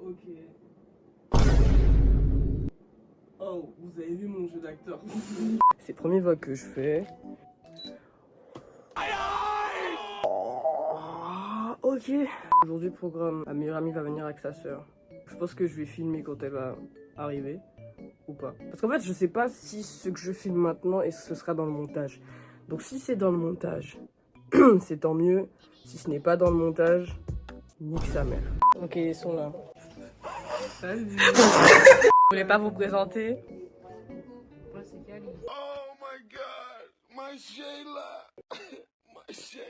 Ok. Oh, vous avez vu mon jeu d'acteur. C'est le premier vlog que je fais. Oh, ok. Aujourd'hui, programme. Ma meilleure amie va venir avec sa soeur. Je pense que je vais filmer quand elle va arriver. Ou pas. Parce qu'en fait, je sais pas si ce que je filme maintenant et ce sera dans le montage. Donc si c'est dans le montage, c'est tant mieux. Si ce n'est pas dans le montage, nique sa mère. Ok, ils sont là. Salut. Vous voulez pas vous présenter? Moi, c'est Cali. Oh my god, my Shayla, my Shayla.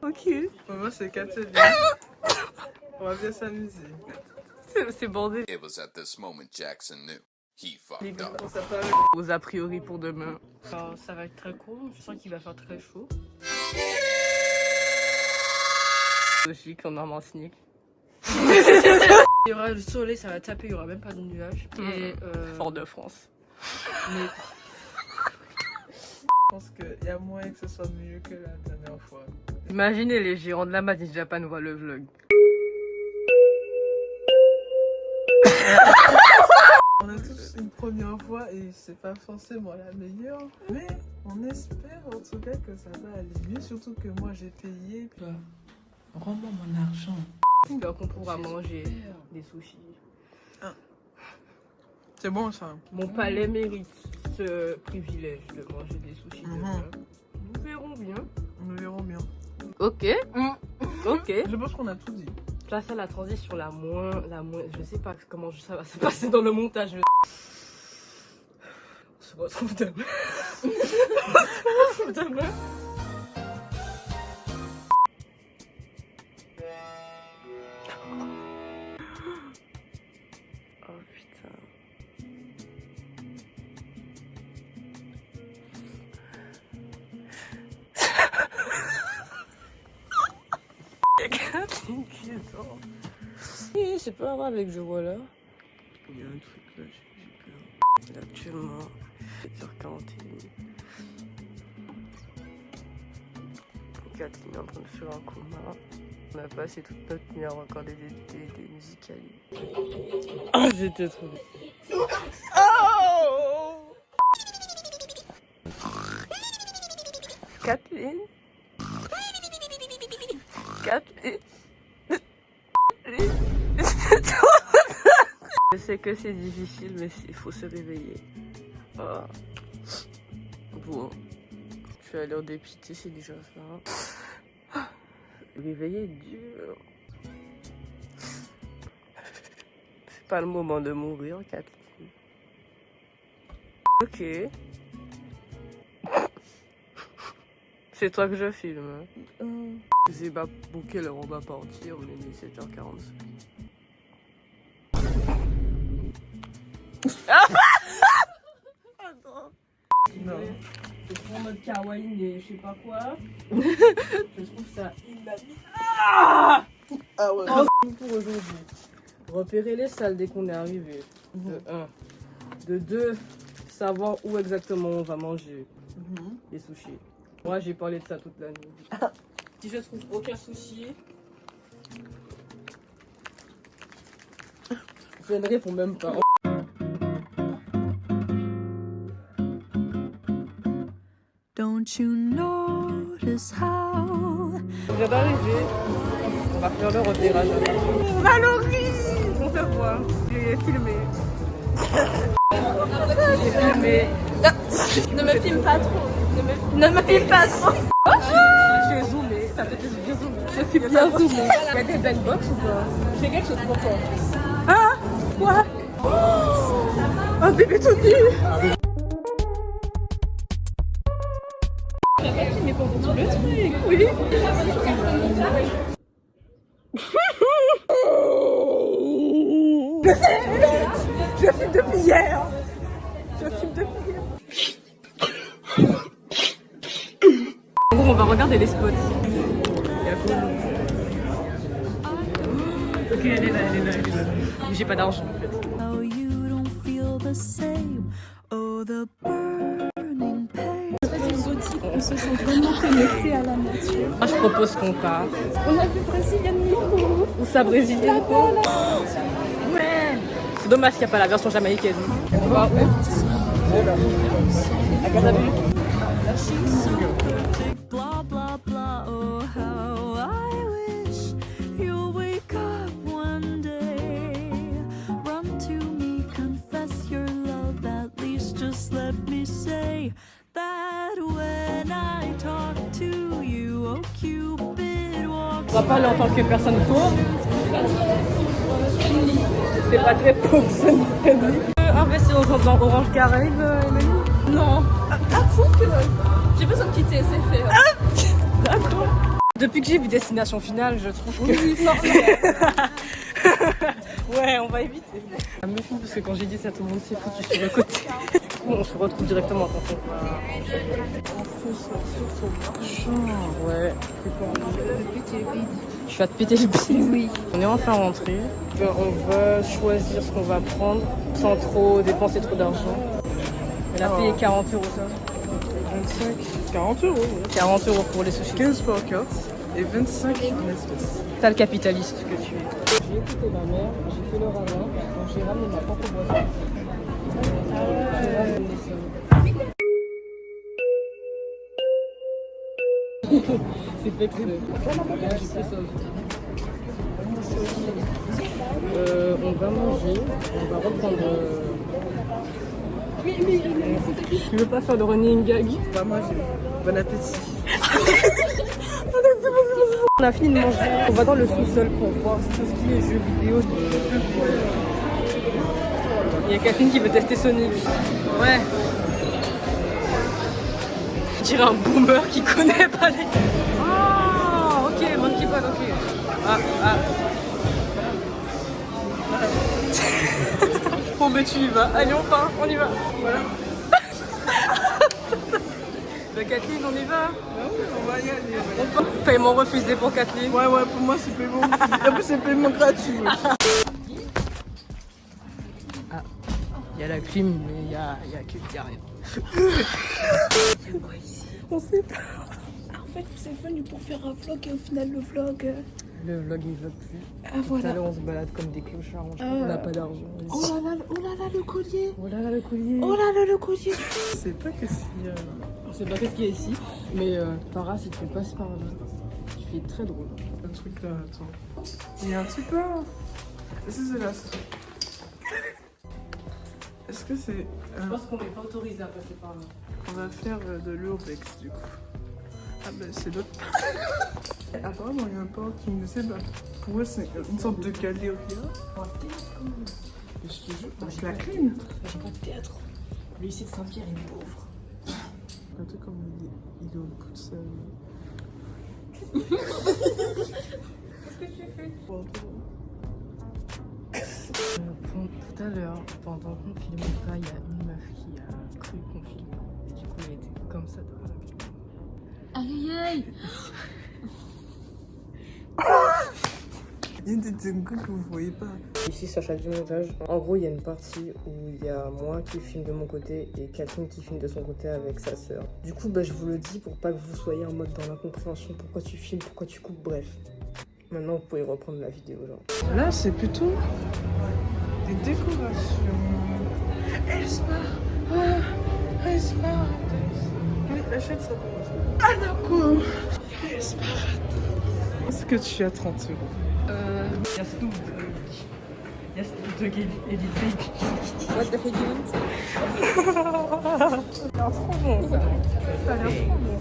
Ok. Moi, c'est Catherine. On va bien s'amuser. C'est bandé. It was at this moment Jackson knew he fucked up. Vos a priori pour demain. Alors, ça va être très cool. Je sens qu'il va faire très chaud. Logique, on a un sneak. Il y aura le soleil, ça va taper, il y aura même pas de nuages. Et Fort-de-France. Mais Je pense qu'il y a moyen que ce soit mieux que la dernière fois. imaginez les gérants de la Made in Japan voient le vlog. On a tous une première fois et c'est pas forcément la meilleure. Mais on espère en tout cas que ça va aller mieux. Surtout que moi j'ai payé. Rends-moi mon argent. J'espère qu'on pourra manger des sushis. C'est bon ça. Mon palais mérite ce privilège de manger des sushis demain. Nous verrons bien. Nous verrons bien. Ok. Ok. Je pense qu'on a tout dit. Place à la transition la moins, je sais pas comment ça va se passer dans le montage. On se retrouve demain. On se retrouve demain. Oh putain. Catherine qui dort. C'est pas grave avec je vois là. Il y a un truc là, j'ai peur. Actuellement, 7h41. Catherine est en train de faire un coma. On a passé toute notre nuit à recorder des musicales. Ah, j'étais trop bien. Oh Kathleen. Kathleen. Je sais que c'est difficile, mais il faut se réveiller. Ah. Bon, je vais aller en dépiter, c'est déjà ça. Réveiller est dur. C'est pas le moment de mourir, Kathleen. Ok. C'est toi que je filme. C'est pas pour quelle heure on va partir, on est 17h45. Attends. Non. Je prends notre kawaii et je sais pas quoi. Je trouve ça inhabile. Ah ouais. Pour aujourd'hui. Repérer les salles dès qu'on est arrivé. De 1. De 2. Savoir où exactement on va manger les sushis. Moi j'ai parlé de ça toute la nuit. Si je trouve aucun sushi, je ne réponds même pas. Don't you notice how On vient d'arriver. On va faire le repérage. Valoris, on te voit. J'ai filmé. J'ai filmé. Ne me filme pas trop. Ne me filme pas trop. Je vais zoomer. Ça peut être bien zoomé. Je suis bien zoomé. Il y a des belles box ou pas? J'ai quelque chose pour toi. Ah, quoi? Oh, un bébé tout nu. Mais pendant tout le truc, oui. Je filme depuis hier. Je filme depuis hier. En gros, on va regarder les spots. Ok, elle est là. Mais j'ai pas d'argent en fait. How you don't feel the same. Oh, the burning pain. On se sent vraiment connecté à la nature. Moi, je propose qu'on part. On a vu Brésilien Nico. Où ça, Brésilien quoi? Ouais. C'est dommage qu'il n'y a pas la version jamaïcaine. On va où? À Casabu. Blah, blah, blah. Oh, how I wish you'll wake up one day. Run to me, confess your love. At least just let me say that when I talk to you, oh Cupid walks. On va parler en tant que personne pauvre. C'est pas très pauvre, friendly. Investir dans Orange Caraïbes, Emily? Non. Ah, faut que. J'ai besoin de quitter, c'est fait. D'accord. Depuis que j'ai vu Destination Finale, je trouve que... Oui, ouais, on va éviter. Ça me méfie parce que quand j'ai dit ça, tout le monde s'est foutu sur le côté. On se retrouve directement quand on va... On fait sortir son marchand. Ouais. Je vais te péter le bide. Oui. On est enfin rentré. On va choisir ce qu'on va prendre sans trop dépenser trop d'argent. Elle a payé 40 € ça. 25, 40 euros. 40 € pour les sushis. 15 par carte et 25 en espèces. T'as le capitaliste que tu es. J'ai écouté ma mère, j'ai fait le ravin, donc j'ai ramené ma propre boisson. J'ai ramené ça. C'est fait que j'ai fait ça aussi. On va manger, on va reprendre... Tu veux pas faire le running gag? Bah moi j'ai bon appétit. On a fini de manger, on va dans le sous-sol pour voir tout ce qui est jeux vidéo. Il y a quelqu'un qui veut tester Sonic. Ouais. Je dirais un boomer qui connaît pas les... Ah, ok, Monkey Ball, ok. Ah. Bon, mais tu y vas. Allez, on part, on y va. Voilà. Bah, Kathleen, on y va. Ah oui, on va y aller. Ouais, Paiement refusé pour Kathleen. ouais, pour moi c'est paiement. En plus c'est paiement gratuit. Ouais. Il y a la clim, mais il y a rien. On sait pas. En fait, vous êtes venu pour faire un vlog et au final, le vlog. Le vlog il vlog plus. Ah Tout à voilà. l'heure on se balade comme des clochards. On n'a pas d'argent. Oh là là, le collier. Oh là là, le collier. Oh là là, le collier. Je sais pas qu'est-ce qu'il y a. On sait pas qu'est-ce qu'il y a ici, mais Para, si tu passes par là, tu fais très drôle. Un truc là, attends. Il y a un truc là. Est-ce que c'est là? Est-ce que c'est. Je pense qu'on n'est pas autorisé à passer par là. On va faire de l'urbex du coup. Ah bah c'est l'autre. Apparemment il y a un parking, je sais pas. Pour eux c'est une sorte de galerie. Je te jure, avec la clim. J'ai pas de théâtre. Le lycée de Saint-Pierre est pauvre. Un truc comme il est au bout de sa vie. Qu'est-ce que tu fais? Tout à l'heure, pendant qu'on filmait pas, il y a une meuf qui a cru qu'on filmait. Et du coup, elle était comme ça devant la caméra. Aïe aïe. Il y a des trucs que vous voyez pas. Ici, Sacha du montage. En gros, il y a une partie où il y a moi qui filme de mon côté et Catherine qui filme de son côté avec sa sœur. Du coup, je vous le dis pour pas que vous soyez en mode dans l'incompréhension. Pourquoi tu filmes, pourquoi tu coupes, bref. Maintenant, vous pouvez reprendre la vidéo, genre. Là, c'est plutôt des décorations. Elle se barre. Oui, achète ça. Ah, d'accord. Elle se barre. Est-ce que tu as 30 €? Il y a Snoop Dogg. Il y a Snoop Dogg et Lil Baby. What the heck you want? Ça a l'air trop bon, ça. Ça a l'air trop bon.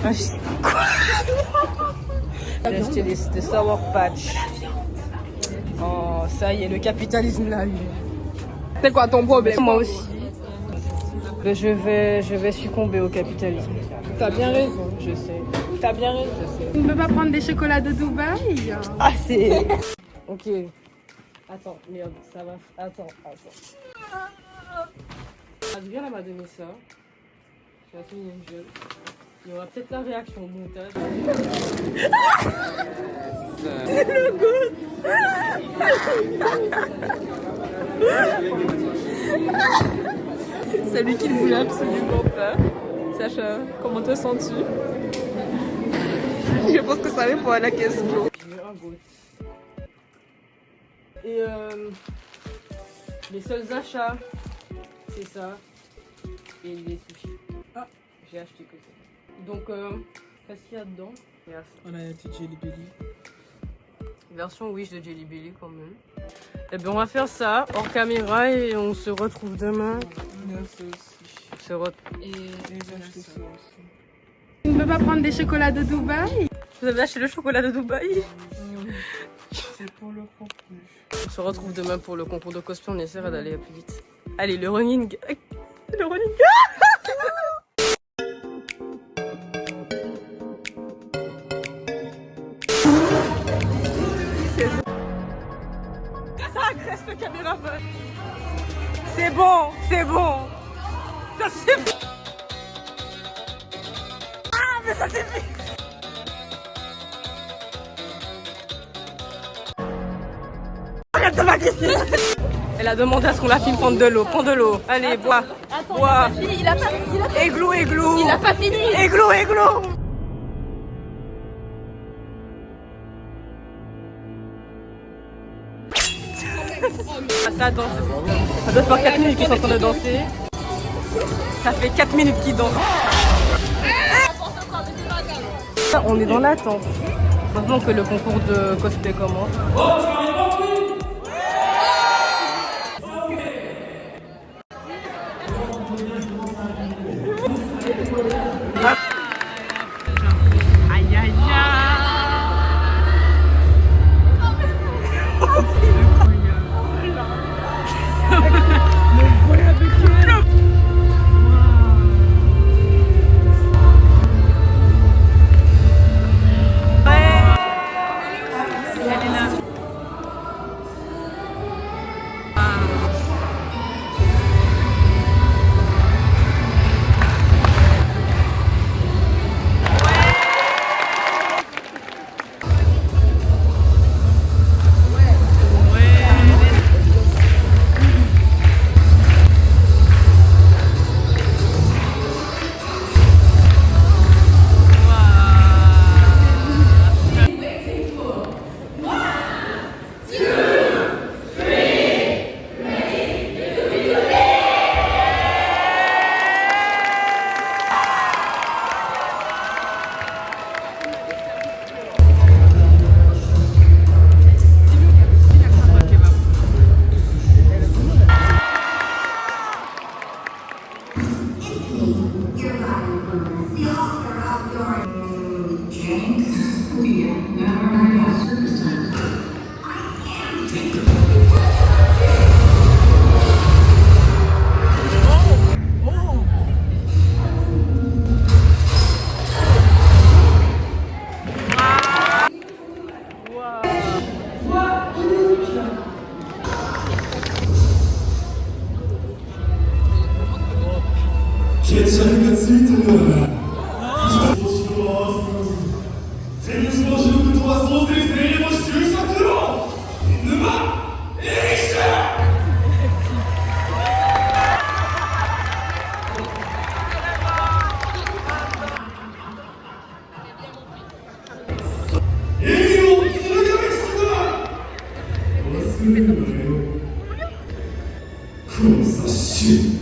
Un chien. Quoi? J'ai acheté des Sour Patch. Oh, ça y est, le capitalisme là, lui. C'est quoi ton problème? Moi aussi. Mais je vais succomber au capitalisme. T'as bien raison. Je sais. T'as bien raison. Je sais. Tu ne peux pas prendre des chocolats de Dubaï? Ah, c'est... Ok. Attends, merde, ça va... Attends. Adrien, elle m'a donné ça. Je vais assumer une gueule. Il y aura peut-être la réaction au montage. C'est lui qui ne voulait absolument pas. Sacha, comment te sens-tu? Je pense que ça répond à la question. J'ai un goût. Et les seuls achats, c'est ça. Et les sushis. Ah, j'ai acheté que ça. Donc, qu'est-ce qu'il y a dedans? Il y a ça. On a un petit Jelly Belly. Version Wish de Jelly Belly quand même. Et bien on va faire ça hors caméra et on se retrouve demain. Merci aussi. On se retrouve. Et j'ai acheté ça aussi. Tu ne peux pas prendre des chocolats de Dubaï? Vous avez acheté le chocolat de Dubaï? C'est pour le contenu. On se retrouve demain pour le concours de cosplay, on essaiera d'aller plus vite. Allez, le running gag. Le running gag. Ça agresse le caméraman. C'est bon, c'est bon. Ça suffit. Ah, mais ça suffit. Arrête de m'agresser. Elle a demandé à ce qu'on la filme prendre de l'eau. Prends de l'eau. Allez, bois. Bois. Il a pas Églou, églou. Il a pas fini. Églou, églou. Ça danse. Ça doit faire 4 minutes qu'ils sont en train de danser. Ça fait 4 minutes qu'ils dansent. On est dans l'attente. Maintenant que le concours de cosplay commence. Aïe aïe aïe. 개차이가 스위트 거야. 소식으로 왔어. 생일 소식으로 도왔어. 생일 소식을 싹들어. 있는 마. 에이씨. 이거 이러겠어. 무슨 거예요? 크로사씨.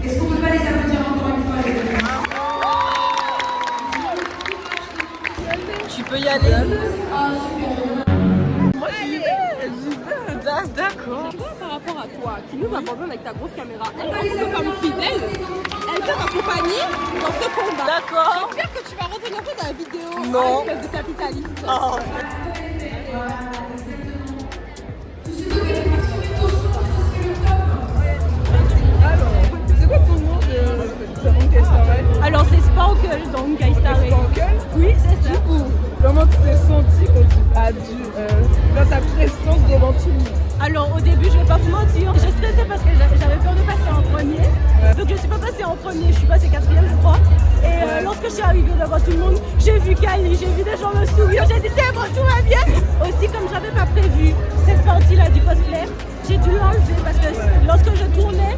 Est-ce qu'on peut pas les applaudir encore une fois les gars? Tu peux y aller. Moi j'y vais. D'accord. Par rapport à toi, qui nous abandonne avec ta grosse caméra, elle va rester comme fidèle. Elle t'a accompagné dans ce combat. D'accord. J'espère que tu vas retenir ça dans la vidéo. Non. Espèce de capitaliste. Oh. C'est quoi ton nom de Unkai Starlight? Alors c'est Sparkle dans Unkai Starlight. Sparkle? Oui, c'est ça. Du coup, comment tu t'es senti quand tu as dû faire ta prestance devant tout le monde? Alors au début, je vais pas vous mentir, j'ai stressé parce que j'avais peur de passer en premier. Donc je suis pas passée en premier, je suis passée quatrième je crois. Et lorsque je suis arrivée devant tout le monde, j'ai vu Kali, j'ai vu des gens me sourire, j'ai dit c'est bon, tout va bien. Aussi comme j'avais pas prévu cette partie-là du cosplay, j'ai dû l'enlever parce que lorsque je tournais,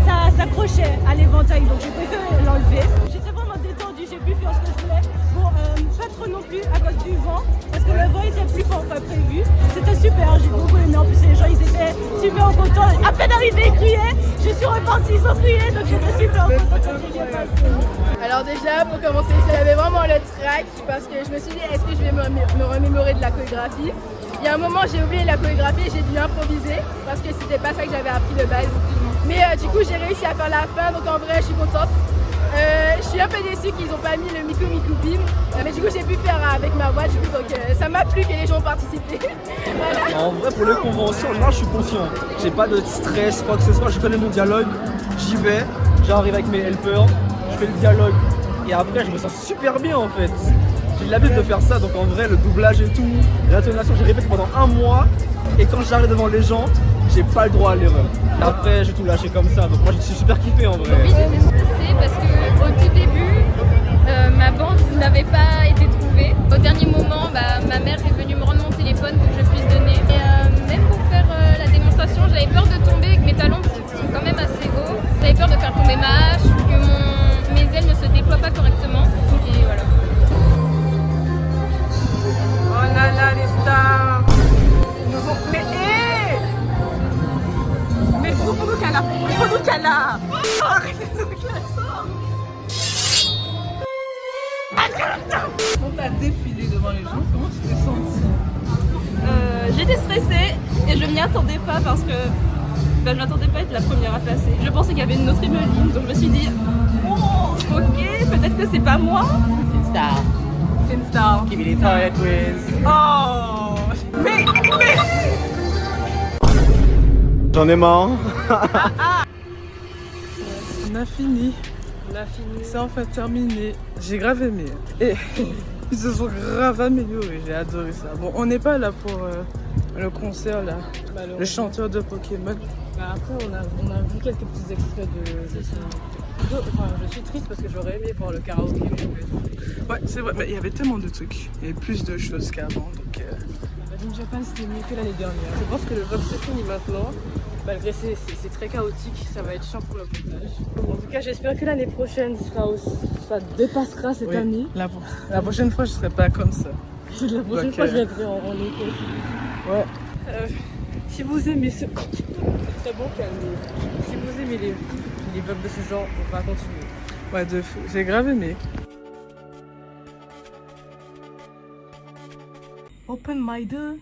ça s'accrochait à l'éventail, donc j'ai préféré l'enlever. J'étais vraiment détendue, j'ai pu faire ce que je voulais. Bon, pas trop non plus à cause du vent, parce que le vent était plus fort que prévu. C'était super, j'ai beaucoup aimé. En plus, les gens ils étaient super contents. À peine arrivé, ils criaient. Je suis repartie, ils ont crié, donc j'étais super contente quand c'est bien passé. Alors déjà, pour commencer, j'avais vraiment le trac parce que je me suis dit, est-ce que je vais me remémorer de la chorégraphie? Il y a un moment, j'ai oublié la chorégraphie et j'ai dû improviser parce que c'était pas ça que j'avais appris de base. Mais du coup, j'ai réussi à faire la fin, donc en vrai, je suis contente. Je suis un peu déçue qu'ils n'ont pas mis le Miku Miku Bim, mais du coup, j'ai pu faire avec ma voix, du coup, donc ça m'a plu que les gens ont participé. Voilà. En vrai, pour les conventions, moi je suis confiant. J'ai pas de stress, quoi que ce soit. Je connais mon dialogue, j'y vais, j'arrive avec mes helpers, je fais le dialogue et après je me sens super bien en fait. J'ai l'habitude de faire ça, donc en vrai, le doublage et tout, l'intonation, j'ai répété pendant un mois et quand j'arrive devant les gens, j'ai pas le droit à l'erreur. Après, j'ai tout lâché comme ça, donc moi j'ai super kiffé en vrai. Oui, j'étais stressée parce qu'au tout début, ma bande n'avait pas été trouvée. Au dernier moment, ma mère est venue me rendre mon téléphone pour que je puisse donner. Et même pour faire la démonstration, j'avais peur de tomber avec mes talons qui sont quand même assez hauts. J'avais peur de faire tomber ma hache ou que mes ailes ne se déploient pas correctement. Et voilà. Oh là là, les stars! Mais il faut nous qu'elle a. Il faut nous qu'elle a. Arrêtez-nous qu'elle sort. Quand t'as défilé devant les gens, comment tu t'es sentie? J'étais stressée et je m'y attendais pas parce que je m'attendais pas à être la première à passer. Je pensais qu'il y avait une autre Emeline, donc je me suis dit oh ok, peut-être que c'est pas moi. C'est une star. C'est une star. Give me the toilet quiz. Oh mais J'en ai marre. On a fini. C'est enfin terminé. J'ai grave aimé. Et ils se sont grave améliorés. J'ai adoré ça. Bon, on n'est pas là pour le concert là. Le chanteur de Pokémon. Après, on a vu quelques petits extraits de ça. Enfin, je suis triste parce que j'aurais aimé voir le karaoké. Ouais, c'est vrai. Mais il y avait tellement de trucs. Il y avait plus de choses qu'avant. Donc, Imagine Japan, c'était mieux que l'année dernière. Je pense que le vlog se finit maintenant. Malgré c'est très chaotique, ça va être chiant pour le montage. En tout cas, j'espère que l'année prochaine ça dépassera cette oui, année. la prochaine fois, je serai pas comme ça. La prochaine fois, je viendrai en Écosse. Ouais. Si vous aimez ce... Très bon, calme. Si vous aimez les vlogs de ce genre, on va continuer. Ouais, de fou. J'ai grave aimé. Open-minded.